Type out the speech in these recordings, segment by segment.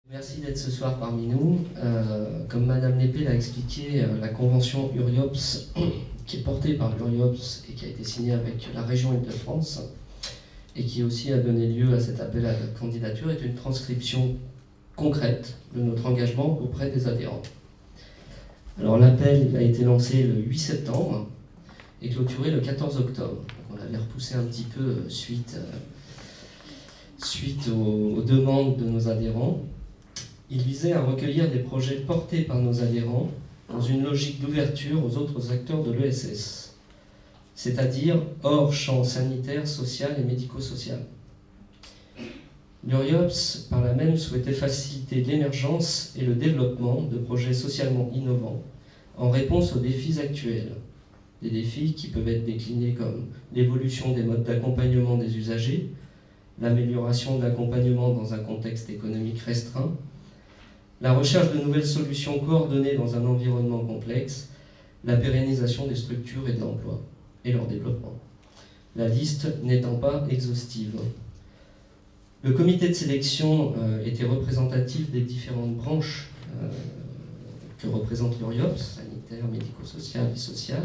Merci d'être ce soir parmi nous. Comme Madame Lépée l'a expliqué, la convention URIOPS, qui est portée par l'URIOPS et qui a été signée avec la région Île-de-France, et qui aussi a donné lieu à cet appel à la candidature, est une transcription concrète de notre engagement auprès des adhérents. Alors l'appel a été lancé le 8 septembre et clôturé le 14 octobre. On l'avait repoussé un petit peu suite aux demandes de nos adhérents. Il visait à recueillir des projets portés par nos adhérents dans une logique d'ouverture aux autres acteurs de l'ESS, c'est-à-dire hors champ sanitaire, social et médico-social. L'URIOPS, par là même, souhaitait faciliter l'émergence et le développement de projets socialement innovants en réponse aux défis actuels. Des défis qui peuvent être déclinés comme l'évolution des modes d'accompagnement des usagers, l'amélioration de l'accompagnement dans un contexte économique restreint, la recherche de nouvelles solutions coordonnées dans un environnement complexe, la pérennisation des structures et de l'emploi, et leur développement. La liste n'étant pas exhaustive. Le comité de sélection était représentatif des différentes branches que représente l'URIOPS, sanitaire, médico-social et social.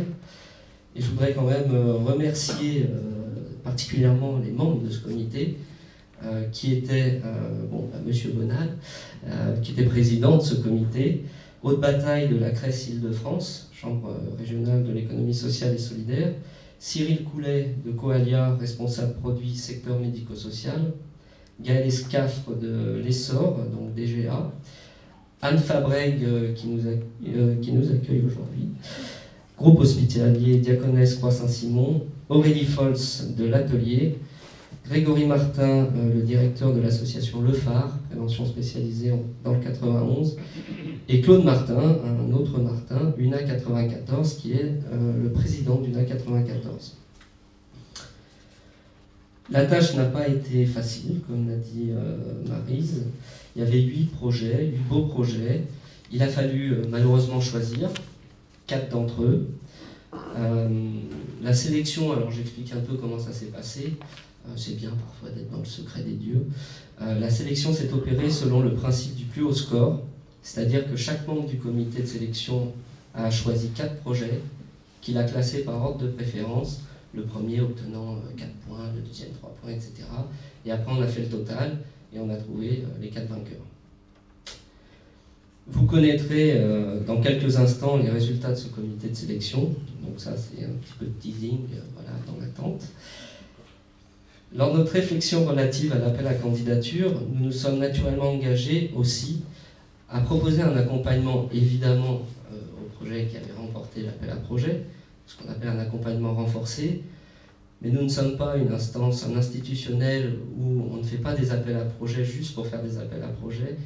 Et je voudrais quand même remercier particulièrement les membres de ce comité, qui était Monsieur Bonal, qui était président de ce comité, haute bataille de la CRES Île-de-France, Chambre régionale de l'économie sociale et solidaire, Cyril Coulet de Coalia, responsable produit secteur médico-social, Gaël Escafre de l'Essor, donc DGA, Anne Fabreg qui nous accueille aujourd'hui, groupe hospitalier Diaconesse Croix-Saint-Simon, Aurélie Folz de l'Atelier, Grégory Martin, le directeur de l'association Le Phare, prévention spécialisée dans le 91, et Claude Martin, un autre Martin, UNA 94, qui est le président d'UNA 94. La tâche n'a pas été facile, comme l'a dit Maryse. Il y avait 8 projets, 8 beaux projets. Il a fallu malheureusement choisir 4 d'entre eux. La sélection, alors j'explique un peu comment ça s'est passé. C'est bien parfois d'être dans le secret des dieux. La sélection s'est opérée selon le principe du plus haut score, c'est-à-dire que chaque membre du comité de sélection a choisi 4 projets qu'il a classés par ordre de préférence, le premier obtenant 4 points, le deuxième 3 points, etc. Et après on a fait le total et on a trouvé les 4 vainqueurs. Vous connaîtrez dans quelques instants les résultats de ce comité de sélection, donc ça c'est un petit peu de teasing voilà, dans l'attente. Lors de notre réflexion relative à l'appel à candidature, nous nous sommes naturellement engagés aussi à proposer un accompagnement évidemment au projet qui avait remporté l'appel à projet, ce qu'on appelle un accompagnement renforcé, mais nous ne sommes pas une instance, un institutionnel où on ne fait pas des appels à projet juste pour faire des appels à projet,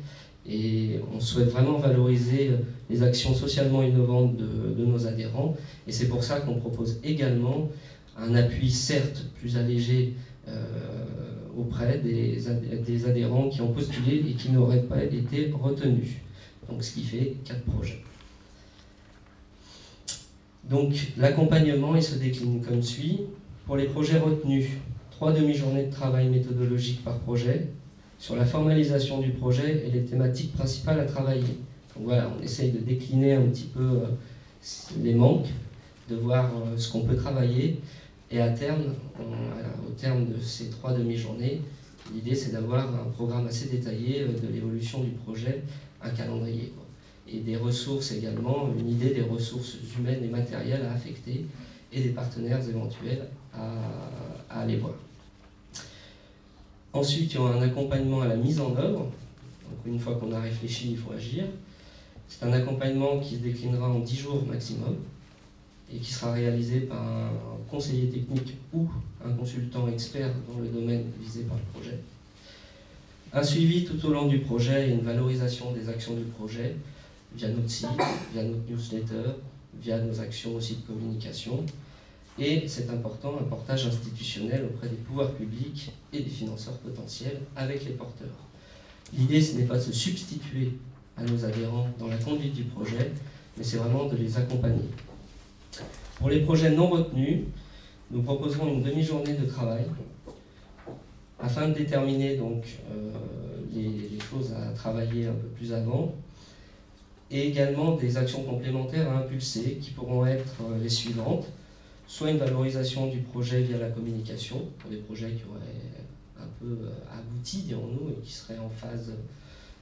et on souhaite vraiment valoriser les actions socialement innovantes de nos adhérents, et c'est pour ça qu'on propose également un appui certes plus allégé auprès des adhérents qui ont postulé et qui n'auraient pas été retenus. Donc ce qui fait 4 projets. Donc l'accompagnement il se décline comme suit. Pour les projets retenus, 3 demi-journées de travail méthodologique par projet sur la formalisation du projet et les thématiques principales à travailler. Donc voilà, on essaye de décliner un petit peu les manques, de voir ce qu'on peut travailler. Et à terme, au terme de ces 3 demi-journées, l'idée c'est d'avoir un programme assez détaillé de l'évolution du projet, un calendrier, quoi. Et des ressources également, une idée des ressources humaines et matérielles à affecter et des partenaires éventuels à aller voir. Ensuite, il y aura un accompagnement à la mise en œuvre. Donc une fois qu'on a réfléchi, il faut agir. C'est un accompagnement qui se déclinera en 10 jours maximum, et qui sera réalisé par un conseiller technique ou un consultant expert dans le domaine visé par le projet. Un suivi tout au long du projet et une valorisation des actions du projet via notre site, via notre newsletter, via nos actions aussi de communication. Et c'est important, un portage institutionnel auprès des pouvoirs publics et des financeurs potentiels avec les porteurs. L'idée, ce n'est pas de se substituer à nos adhérents dans la conduite du projet, mais c'est vraiment de les accompagner. Pour les projets non retenus, nous proposerons une demi-journée de travail afin de déterminer donc les choses à travailler un peu plus avant, et également des actions complémentaires à impulser qui pourront être les suivantes. Soit une valorisation du projet via la communication, pour des projets qui auraient un peu abouti, dirons-nous, et qui seraient en phase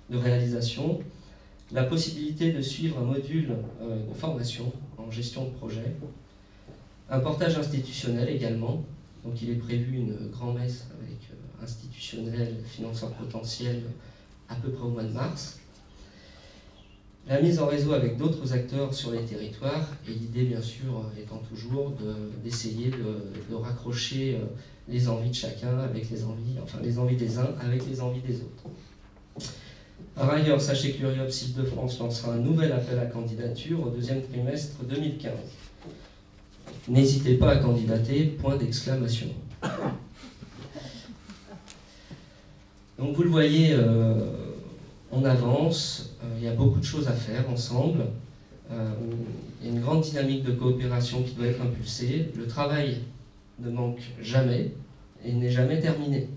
de réalisation. La possibilité de suivre un module de formation en gestion de projet. Un portage institutionnel également. Donc il est prévu une grand-messe avec institutionnels, financeurs potentiels à peu près au mois de mars. La mise en réseau avec d'autres acteurs sur les territoires, et l'idée bien sûr étant toujours d'essayer de raccrocher les envies de chacun avec les envies des uns avec les envies des autres. Par ailleurs, sachez que l'URIOPS Île-de-France lancera un nouvel appel à candidature au deuxième trimestre 2015. N'hésitez pas à candidater, point d'exclamation. Donc vous le voyez, on avance, il y a beaucoup de choses à faire ensemble, il y a une grande dynamique de coopération qui doit être impulsée, le travail ne manque jamais et n'est jamais terminé.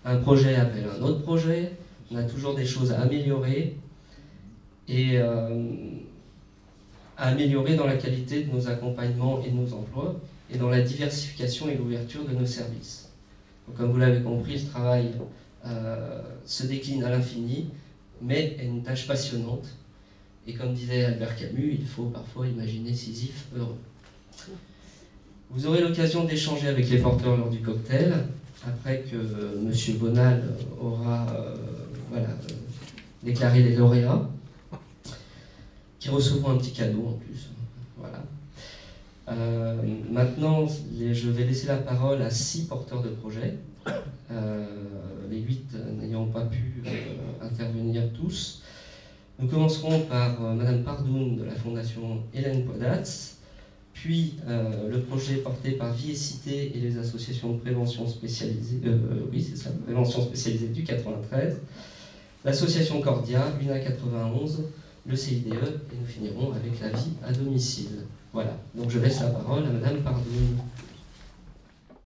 Un projet appelle un autre projet, on a toujours des choses à améliorer, et à améliorer dans la qualité de nos accompagnements et de nos emplois, et dans la diversification et l'ouverture de nos services. Donc, comme vous l'avez compris, le travail se décline à l'infini, mais est une tâche passionnante. Et comme disait Albert Camus, il faut parfois imaginer Sisyphe heureux. Vous aurez l'occasion d'échanger avec les porteurs lors du cocktail, après que M. Bonal aura déclaré les lauréats, qui recevront un petit cadeau en plus. Voilà. Maintenant, je vais laisser la parole à 6 porteurs de projets, les 8 n'ayant pas pu intervenir tous. Nous commencerons par Madame Pardoun de la Fondation Hélène Podatz, puis le projet porté par Vie et Cité et les associations de prévention spécialisées, prévention spécialisée du 93, l'association Cordia, UNA 91, le CIDE, et nous finirons avec la vie à domicile. Voilà, donc je laisse la parole à Madame Pardoun.